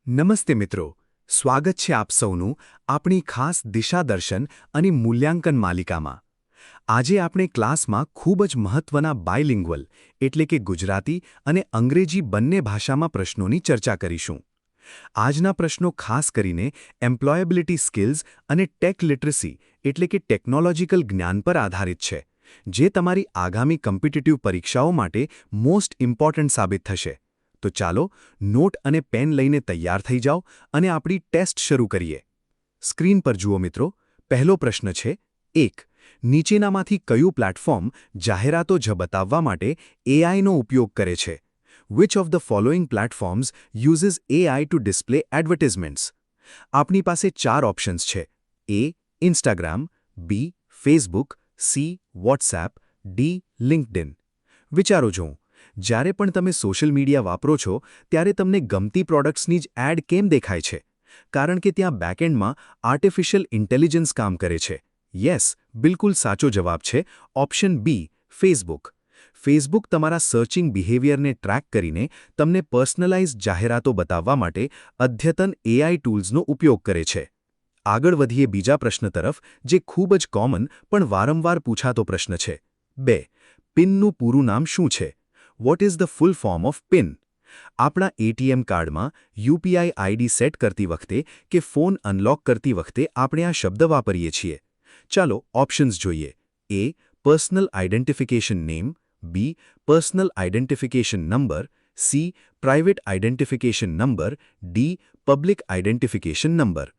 નમસ્તે મિત્રો, સ્વાગત છે આપ સૌનું આપણી ખાસ દિશાદર્શન અને મૂલ્યાંકન માલિકામાં. આજે આપણે ક્લાસમાં ખૂબ જ મહત્વના બાયલિંગ્વલ એટલે કે ગુજરાતી અને અંગ્રેજી બંને ભાષામાં પ્રશ્નોની ચર્ચા કરીશું. આજના પ્રશ્નો ખાસ કરીને એમ્પ્લોયેબિલિટી સ્કિલ્સ અને ટેક લિટરસી એટલે કે ટેકનોલોજીકલ જ્ઞાન પર આધારિત છે, જે તમારી આગામી કોમ્પિટિટિવ પરીક્ષાઓ માટે મોસ્ટ ઇમ્પોર્ટન્ટ સાબિત થશે. તો ચાલો નોટ અને પેન લઈને તૈયાર થઈ જાઓ અને આપણી ટેસ્ટ શરૂ કરીએ. સ્ક્રીન પર જુઓ મિત્રો, પહેલો પ્રશ્ન છે 1. નીચેનામાંથી કયું પ્લેટફોર્મ જાહેરાતો બતાવવા માટે એઆઈનો ઉપયોગ કરે છે? Which of the following platforms uses AI to display advertisements? આપણી પાસે 4 ઓપ્શન્સ છે. A. Instagram, B. Facebook, C. WhatsApp, D. LinkedIn. વિચારો જોઉં, જ્યારે પણ તમે સોશિયલ મીડિયા વાપરો છો ત્યારે તમને ગમતી પ્રોડક્ટ્સની જ એડ કેમ દેખાય છે? કારણ કે ત્યાં બેકએન્ડમાં આર્ટિફિશિયલ ઇન્ટેલિજન્સ કામ કરે છે. યસ, બિલકુલ સાચો જવાબ છે ઓપ્શન બી, ફેસબુક. ફેસબુક તમારા સર્ચિંગ બિહેવિયરને ટ્રેક કરીને તમને પર્સનલાઇઝ્ડ જાહેરાતો બતાવવા માટે અદ્યતન એઆઈ ટૂલ્સનો ઉપયોગ કરે છે. આગળ વધીએ બીજા પ્રશ્ન તરફ, જે ખૂબ જ કોમન પણ વારંવાર પૂછાતો પ્રશ્ન છે. 2. પિનનું પૂરું નામ શું છે? What is the full form of pin? આપણા એટીએમ કાર્ડમાં યુપીઆઈ આઈડી સેટ કરતી વખતે કે ફોન અનલોક કરતી વખતે આપણે આ શબ્દ વાપરીએ છીએ. ચાલો ઓપ્શન્સ જોઈએ. A. Personal identification name, B. Personal identification number, C. Private identification number, D. Public identification number.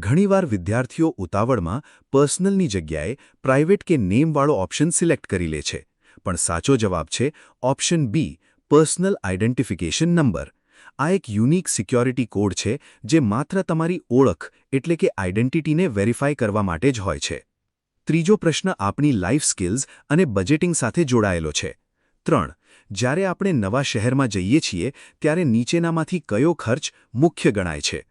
ઘણીવાર વિદ્યાર્થીઓ ઉતાવળમાં પર્સનલની જગ્યાએ પ્રાઇવેટ કે નેમવાળો ઓપ્શન સિલેક્ટ કરી લે છે, પણ સાચો જવાબ છે option B, personal identification number. આ એક યુનિક સિક્યોરિટી કોડ છે જે માત્ર તમારી ઓળખ એટલે કે આઇડેન્ટિટીને વેરીફાઈ કરવા માટે જ હોય છે. ત્રીજો પ્રશ્ન આપણી લાઇફ સ્કિલ્સ અને બજેટિંગ સાથે જોડાયેલો છે. 3. જ્યારે આપણે નવા શહેરમાં જઈએ છીએ ત્યારે નીચેનામાંથી કયો ખર્ચ મુખ્ય ગણાય છે?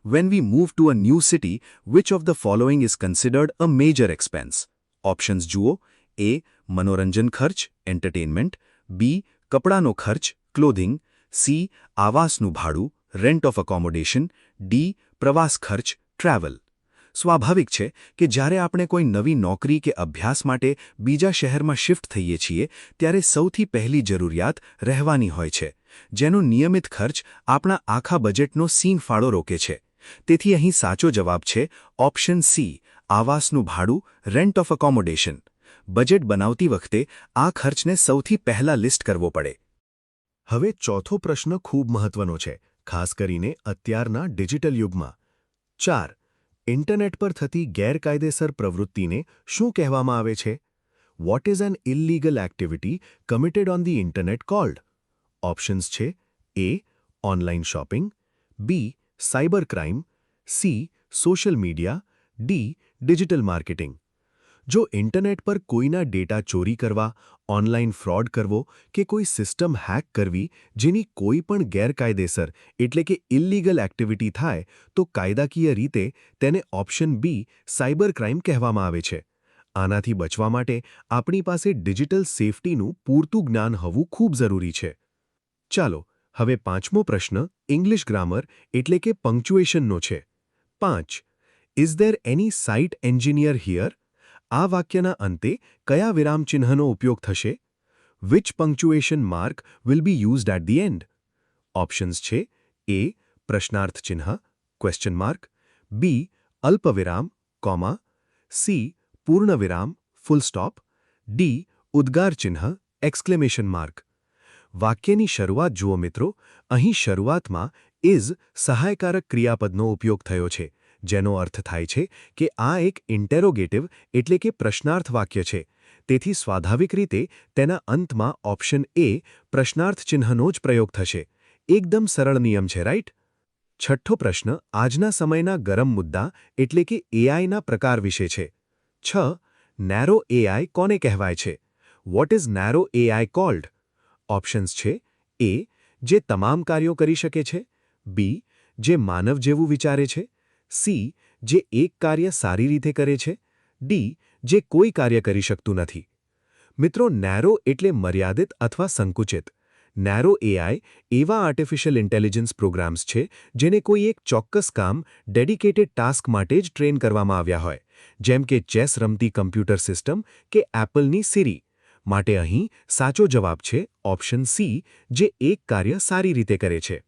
When we move to a new city, which of the following is considered a major expense? Options જુઓ. A. મનોરંજન ખર્ચ, એન્ટરટેનમેન્ટ, B. કપડાનો ખર્ચ, ક્લોધિંગ, C. આવાસનું ભાડું, રેન્ટ ઓફ અકોમોડેશન, D. પ્રવાસ ખર્ચ, ટ્રાવેલ. સ્વાભાવિક છે કે જ્યારે આપણે કોઈ નવી નોકરી કે અભ્યાસ માટે બીજા શહેરમાં શિફ્ટ થઈએ છીએ ત્યારે સૌથી પહેલી જરૂરિયાત રહેવાની હોય છે, જેનો નિયમિત ખર્ચ આપણા આખા બજેટનો સીન ફાળો રોકે છે. તેથી અહીં સાચો જવાબ છે ઓપ્શન સી, આવાસનું ભાડું, રેન્ટ ઓફ અકોમોડેશન. બજેટ બનાવતી વખતે આ ખર્ચને સૌથી પહેલા લિસ્ટ કરવો પડે. હવે ચોથો પ્રશ્ન ખૂબ મહત્વનો છે, ખાસ કરીને અત્યારના ડિજિટલ યુગમાં. 4. ઇન્ટરનેટ પર થતી ગેરકાયદેસર પ્રવૃત્તિને શું કહેવામાં આવે છે? What is an illegal activity committed on the internet cold? Options છે A. Online shopping, B. Cyber crime, C. Social media, D. Digital marketing. જો ઇન્ટરનેટ પર કોઈના ડેટા ચોરી કરવા, ઓનલાઇન ફ્રોડ કરવો કે કોઈ સિસ્ટમ હેક કરવી જેની કોઈ પણ ગેરકાયદેસર એટલે કે ઇલીગલ એક્ટિવિટી થાય તો કાયદાકીય રીતે તેને ઓપ્શન બી, સાયબર ક્રાઇમ કહેવામાં આવે છે. આનાથી બચવા માટે આપણી પાસે ડિજિટલ સેફટીનું પૂરતું જ્ઞાન હોવું ખૂબ જરૂરી છે. ચાલો હવે પાંચમો પ્રશ્ન ઇંગ્લિશ ગ્રામર એટલે કે પંક્ચ્યુએશનનો છે. 5. Is there any site engineer here? આ વાક્યના અંતે કયા વિરામચિહ્નનો ઉપયોગ થશે? Which punctuation mark will be used at the end? Options છે A. પ્રશ્નાર્થ ચિહ્ન, ક્વેશ્ચન માર્ક, B. અલ્પવિરામ, કોમા, C. પૂર્ણવિરામ, ફૂલ સ્ટોપ, D. ઉદ્ગાર ચિહ્ન, એક્સક્લેમેશન માર્ક. વાક્યની શરૂઆત જુઓ મિત્રો, અહીં શરૂઆતમાં ઇઝ સહાયકારક ક્રિયાપદનો ઉપયોગ થયો છે, જેનો અર્થ થાય છે કે આ એક ઇન્ટેરોગેટિવ એટલે કે પ્રશ્નાર્થ વાક્ય છે. તેથી સ્વાભાવિક રીતે તેના અંતમાં ઓપ્શન A, પ્રશ્નાર્થ ચિહ્નનો જ પ્રયોગ થશે. એકદમ સરળ નિયમ છે, રાઈટ? છઠ્ઠો પ્રશ્ન આજના સમયના ગરમ મુદ્દા એટલે કે એઆઈના પ્રકાર વિશે છે. 6. નેરો એઆઈ કોને કહેવાય છે? What is narrow AI cold? Options છે A. જે તમામ કાર્યો કરી શકે છે, B. જે માનવ જેવું વિચારે છે, C. જે એક કાર્ય સારી રીતે કરે છે, D. જે કોઈ કાર્ય કરી શકતું નથી. મિત્રો, નેરો એટલે મર્યાદિત અથવા સંકુચિત. નેરો એઆઈ એવા આર્ટિફિશિયલ ઇન્ટેલિજન્સ પ્રોગ્રામ્સ છે જેને કોઈ એક ચોક્કસ કામ ડેડિકેટેડ ટાસ્ક માટે જ ટ્રેન કરવામાં આવ્યા હોય, જેમ કે ચેસ રમતી કમ્પ્યુટર સિસ્ટમ કે એપલની સિરી. માટે અહીં સાચો જવાબ છે ઓપ્શન સી, જે એક કાર્ય સારી રીતે કરે છે.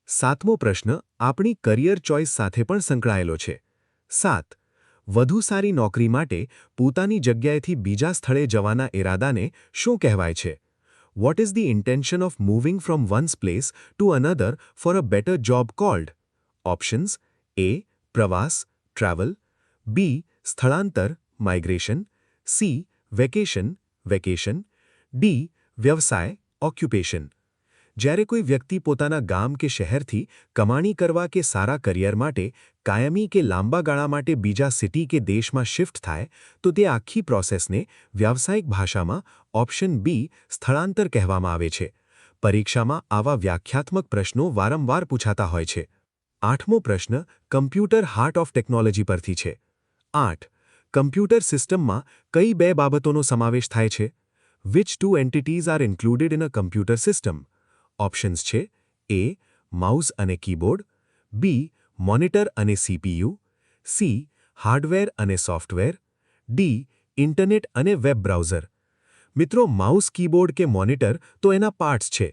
7મો પ્રશ્ન આપણી કરિયર ચોઇસ સાથે પણ સંકળાયેલો છે. 7. વધુ સારી નોકરી માટે પોતાની જગ્યાએથી બીજા સ્થળે જવાના ઇરાદાને શું કહેવાય છે? What is the intention of moving from one's place to another for a better job called? Options: A. પ્રવાસ, travel. B. સ્થળાંતર, migration. C. Vacation, vacation. D. વ્યવસાય, occupation. જ્યારે કોઈ વ્યક્તિ પોતાના ગામ કે શહેરથી કમાણી કરવા કે સારા કરિયર માટે કાયમી કે લાંબા ગાળા માટે બીજા સિટી કે દેશમાં શિફ્ટ થાય તો તે આખી પ્રોસેસને વ્યાવસાયિક ભાષામાં ઓપ્શન બી સ્થળાંતર કહેવામાં આવે છે. પરીક્ષામાં આવા વ્યાખ્યાત્મક પ્રશ્નો વારંવાર પૂછાતા હોય છે. 8મો પ્રશ્ન કમ્પ્યુટર હાર્ટ ઓફ ટેકનોલોજી પરથી છે. 8. કમ્પ્યુટર સિસ્ટમમાં કઈ બે બાબતોનો સમાવેશ થાય છે? Which two entities are included in a computer system? Options છે: A. માઉસ અને કીબોર્ડ. B. મોનિટર અને CPU. C. હાર્ડવેર અને સોફ્ટવેર. D. ઇન્ટરનેટ અને વેબ બ્રાઉઝર. મિત્રો, માઉસ, કીબોર્ડ કે મોનિટર તો એના પાર્ટ્સ છે,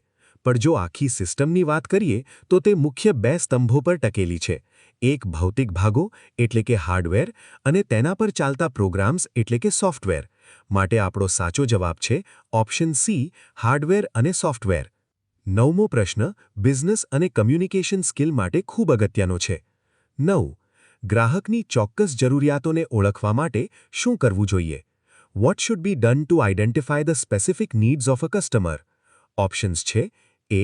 પણ જો આખી સિસ્ટમની વાત કરીએ તો તે મુખ્ય બે સ્તંભો પર ટકેલી છે. એક ભૌતિક ભાગો એટલે કે હાર્ડવેર અને તેના પર ચાલતા પ્રોગ્રામ્સ એટલે કે સોફ્ટવેર. માટે આપણો સાચો જવાબ છે ઓપ્શન સી, હાર્ડવેર અને સોફ્ટવેર. 9મો પ્રશ્ન બિઝનેસ અને કમ્યુનિકેશન સ્કિલ માટે ખૂબ અગત્યનો છે. 9. ગ્રાહકની ચોક્કસ જરૂરિયાતોને ઓળખવા માટે શું કરવું જોઈએ? What should be done to identify the specific needs of a customer? Options છે: A.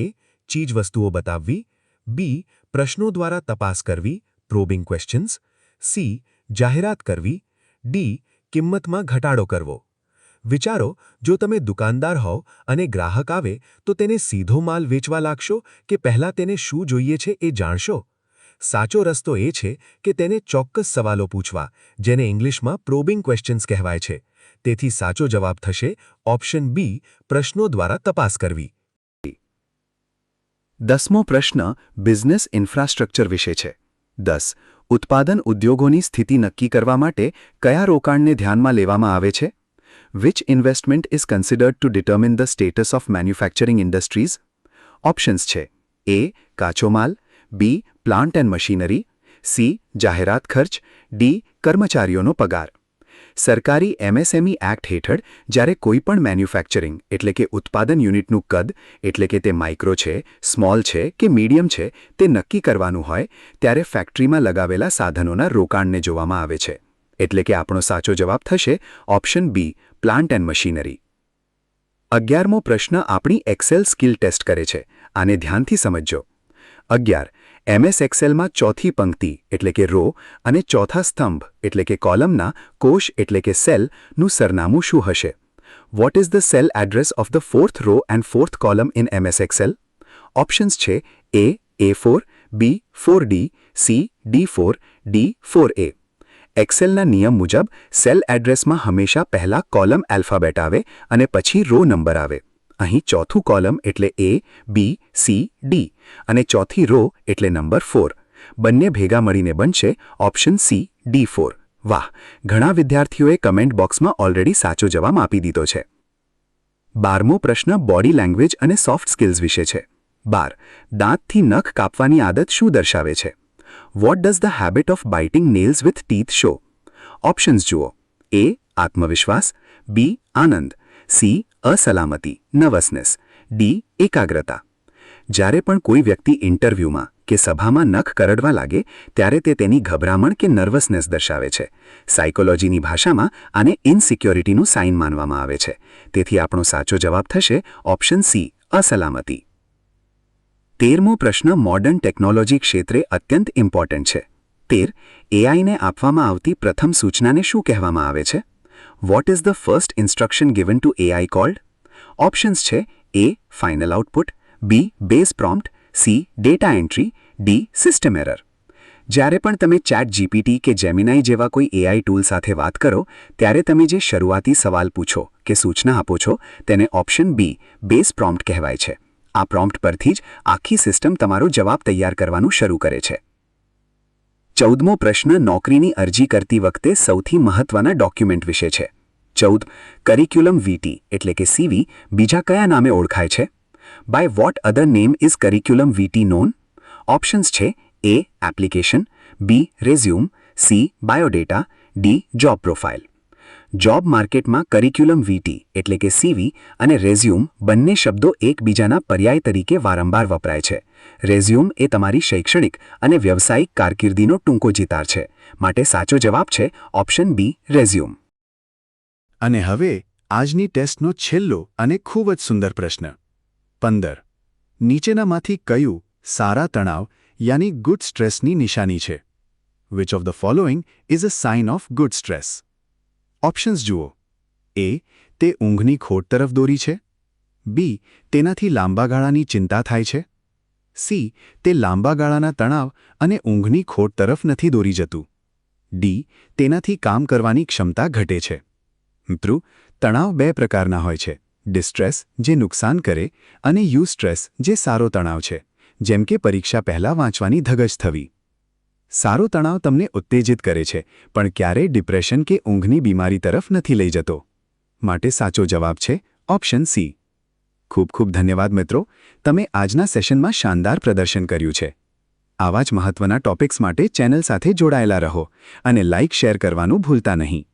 ચીજવસ્તુઓ બતાવવી. B. પ્રશ્નો દ્વારા તપાસ કરવી, probing questions. C. જાહેરાત કરવી. D. કિંમતમાં ઘટાડો કરવો. વિચારો, જો તમે દુકાનદાર હોવ અને ગ્રાહક આવે તો તેને સીધો માલ વેચવા લાગશો કે પહેલાં તેને શું જોઈએ છે એ જાણશો? સાચો રસ્તો એ છે કે તેને ચોક્કસ સવાલો પૂછવા, જેને ઇંગ્લિશમાં પ્રોબિંગ ક્વેશ્ચન્સ કહેવાય છે. તેથી સાચો જવાબ થશે ઓપ્શન બી, પ્રશ્નો દ્વારા તપાસ કરવી. 10મો પ્રશ્ન બિઝનેસ ઇન્ફ્રાસ્ટ્રક્ચર વિશે છે. 10. ઉત્પાદન ઉદ્યોગોની સ્થિતિ નક્કી કરવા માટે કયા રોકાણને ધ્યાનમાં લેવામાં આવે છે? Which investment is considered to determine the status of manufacturing industries? Options છે: A. કાચો માલ. B. Plant and machinery. C. જાહેરાત ખર્ચ. D. કર્મચારીઓનો પગાર. સરકારી MSME એક્ટ હેઠળ જ્યારે કોઈ પણ મેન્યુફેક્ચરિંગ એટલે કે ઉત્પાદન યુનિટનું કદ એટલે કે તે માઇક્રો છે, સ્મોલ છે કે મીડિયમ છે તે નક્કી કરવાનું હોય ત્યારે ફેક્ટરીમાં લગાવેલા સાધનોના રોકાણને જોવામાં આવે છે. એટલે કે આપણો સાચો જવાબ થશે option B, plant and machinery. 11મો પ્રશ્ન આપણી એક્સેલ સ્કિલ ટેસ્ટ કરે છે. આને ધ્યાનથી સમજજો. 11. MS એક્સેલમાં ચોથી પંક્તિ એટલે કે રો અને ચોથા સ્તંભ એટલે કે કોલમના કોષ એટલે કે સેલનું સરનામું શું હશે? What is the cell address of the fourth row and fourth column in MS Excel? Options છે: A. A4, B. 4D, C. D4, D. 4A. એક્સેલના નિયમ મુજબ સેલ એડ્રેસમાં હંમેશા પહેલા કોલમ આલ્ફાબેટ આવે અને પછી રો નંબર આવે. અહીં ચોથું કોલમ એટલે A, B, C, D અને ચોથી રો એટલે નંબર 4. બંને ભેગા મળીને બનશે ઓપ્શન સી, D4. વાહ, ઘણા વિદ્યાર્થીઓએ કમેન્ટ બોક્સમાં ઓલરેડી સાચો જવાબ આપી દીધો છે. 12મો પ્રશ્ન બોડી લેંગ્વેજ અને સોફ્ટ સ્કિલ્સ વિશે છે. 12. દાંતથી નખ કાપવાની આદત શું દર્શાવે છે? What does the habit of biting nails with teeth show? Options જુઓ. A. આત્મવિશ્વાસ. B. આનંદ. C. અસલામતી, નર્વસનેસ. D. એકાગ્રતા. જ્યારે પણ કોઈ વ્યક્તિ ઇન્ટરવ્યૂમાં કે સભામાં નખ કરડવા લાગે ત્યારે તે તેની ગભરામણ કે નર્વસનેસ દર્શાવે છે. સાયકોલોજીની ભાષામાં આને ઇનસિક્યોરિટીનું સાઇન માનવામાં આવે છે. તેથી આપણો સાચો જવાબ થશે ઓપ્શન સી, અસલામતી. 13મો પ્રશ્ન મોડર્ન ટેકનોલોજી ક્ષેત્રે અત્યંત ઇમ્પોર્ટન્ટ છે. 13. એઆઈને આપવામાં આવતી પ્રથમ સૂચનાને શું કહેવામાં આવે છે? What is the first instruction given to AI called? Options છે: A. Final output. B. Base prompt. C. Data entry. D. System error. જ્યારે પણ તમે ચેટ જીપીટી કે જેમિનાઈ જેવા કોઈ એઆઈ ટૂલ સાથે વાત કરો ત્યારે તમે જે શરૂઆતી સવાલ પૂછો કે સૂચના આપો છો તેને ઓપ્શન બી, બેઝ પ્રોમ્પ્ટ કહેવાય છે. આ પ્રોમ્પ્ટ પરથી જ આખી સિસ્ટમ તમારો જવાબ તૈયાર કરવાનું શરૂ કરે છે. 14મો પ્રશ્ન નોકરીની અરજી કરતી વખતે સૌથી મહત્વના ડોક્યુમેન્ટ વિશે છે. 14 કરિક્યુલમ વીટી એટલે કે સીવી બીજા કયા નામે ઓળખાય છે? By what other name is curriculum vitae known? Options છે A application, B resume, C biodata, D job profile. Job માર્કેટમાં કરિક્યુલમ વીટી એટલે કે સીવી અને રેઝ્યુમ બંને શબ્દો એકબીજાના પર્યાય તરીકે વારંવાર વપરાય છે. રેઝ્યુમ એ તમારી શૈક્ષણિક અને વ્યવસાયિક કારકિર્દીનો ટૂંકો ચિતાર છે, માટે સાચો જવાબ છે ઓપ્શન બી રેઝ્યુમ. અને હવે આજની ટેસ્ટનો છેલ્લો અને ખૂબ જ સુંદર પ્રશ્ન 15 નીચેનામાંથી કયું સારા તણાવ યાની ગુડ સ્ટ્રેસની નિશાની છે? Which of the following is a sign of good stress? Options જુઓ. એ તે ઊંઘની ખોટ તરફ દોરી છે, બી તેનાથી લાંબા ગાળાની ચિંતા થાય છે, સી તે લાંબા ગાળાના તણાવ અને ઊંઘની ખોટ તરફ નથી દોરી જતું, ડી તેનાથી કામ કરવાની ક્ષમતા ઘટે છે. મિત્રો, તણાવ બે પ્રકારના હોય છે: ડિસ્ટ્રેસ જે નુકસાન કરે અને યુસ્ટ્રેસ જે સારો તણાવ છે, જેમ કે પરીક્ષા પહેલાં વાંચવાની ધગશ થવી. સારો તણાવ તમને ઉત્તેજિત કરે છે પણ ક્યારેય ડિપ્રેશન કે ઊંઘની બીમારી તરફ નથી લઈ જતો. માટે સાચો જવાબ છે ઓપ્શન સી. ખૂબ ખૂબ ધન્યવાદ મિત્રો, તમે આજના સેશનમાં શાનદાર પ્રદર્શન કર્યું છે. આવા જ મહત્વના ટોપિક્સ માટે ચેનલ સાથે જોડાયેલા રહો અને લાઇક શેર કરવાનું ભૂલતા નહીં.